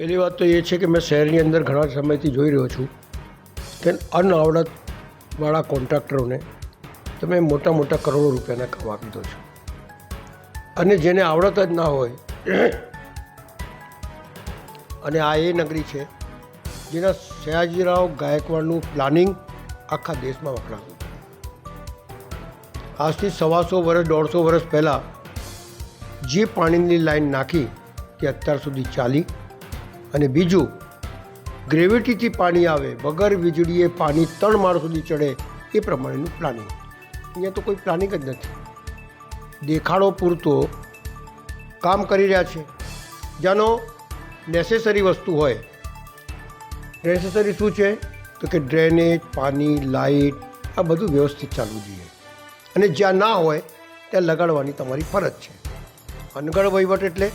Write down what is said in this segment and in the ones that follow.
પહેલી વાત તો એ છે કે મેં શહેરની અંદર ઘણા સમયથી જોઈ રહ્યો છું કે અનઆવડતવાળા કોન્ટ્રાક્ટરોને તમે મોટા મોટા કરોડો રૂપિયાના કામ આપી દો છો, અને જેને આવડત જ ના હોય અને આ એ નગરી છે જેના સયાજીરાવ ગાયકવાડનું પ્લાનિંગ આખા દેશમાં વખણાતું. આજથી 125 વર્ષ 150 વર્ષ પહેલાં જે પાણીની લાઈન નાખી તે અત્યાર સુધી ચાલી. અને બીજું, ગ્રેવિટીથી પાણી આવે, વગર વીજળીએ પાણી 3 માળ સુધી ચડે એ પ્રમાણેનું પ્લાનિંગ. અહીંયા તો કોઈ પ્લાનિંગ જ નથી. દેખાડો પૂરતો કામ કરી રહ્યા છે. જેનો નેસેસરી વસ્તુ હોય, નેસેસરી શું છે તો કે ડ્રેનેજ, પાણી, લાઇટ, આ બધું વ્યવસ્થિત ચાલવું જોઈએ. અને જ્યાં ના હોય ત્યાં લગાડવાની તમારી ફરજ છે. અનગઢ વહીવટ એટલે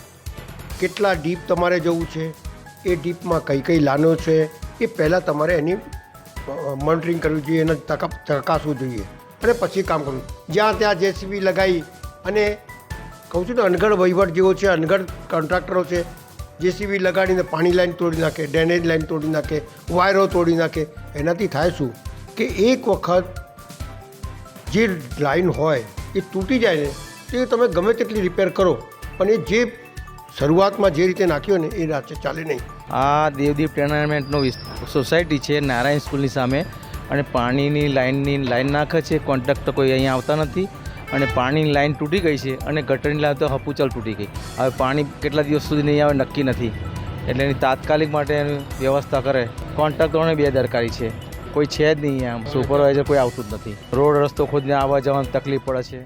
કેટલા ડીપ તમારે જવું છે, એ ડીપમાં કઈ કઈ લાનો છે, એ પહેલાં તમારે એની મોનિટરિંગ કરવી જોઈએ, એને ચકાસવું જોઈએ અને પછી કામ કરવું. જ્યાં ત્યાં જેસીબી લગાવી અને કહું છું ને, અનગઢ વહીવટ જેવો છે, અનગઢ કોન્ટ્રાક્ટરો છે, જેસીબી લગાડીને પાણી લાઈન તોડી નાખે, ડ્રેનેજ લાઈન તોડી નાખે, વાયરો તોડી નાખે. એનાથી થાય શું કે એક વખત જે લાઈન હોય એ તૂટી જાય ને, તે તમે ગમે તેટલી રિપેર કરો પણ એ જે શરૂઆતમાં જે રીતે નાખ્યો ને એ રાતે ચાલે નહીં. આ દેવદીપ ટેનામેન્ટનો સોસાયટી છે નારાયણ સ્કૂલની સામે, અને પાણીની લાઈન નાખે છે કોન્ટ્રાક્ટર, કોઈ અહીંયા આવતા નથી. અને પાણીની લાઈન તૂટી ગઈ છે અને ગટરની લાઈન તો હપુચલ તૂટી ગઈ. હવે પાણી કેટલા દિવસ સુધી નહીં આવે નક્કી નથી, એટલે એની તાત્કાલિક માટે એની વ્યવસ્થા કરે. કોન્ટ્રાક્ટરોને બેદરકારી છે, કોઈ છે જ નહીં. આમ સુપરવાઇઝર કોઈ આવતું જ નથી. રોડ રસ્તો ખોદીને આવવા જવાની તકલીફ પડે છે.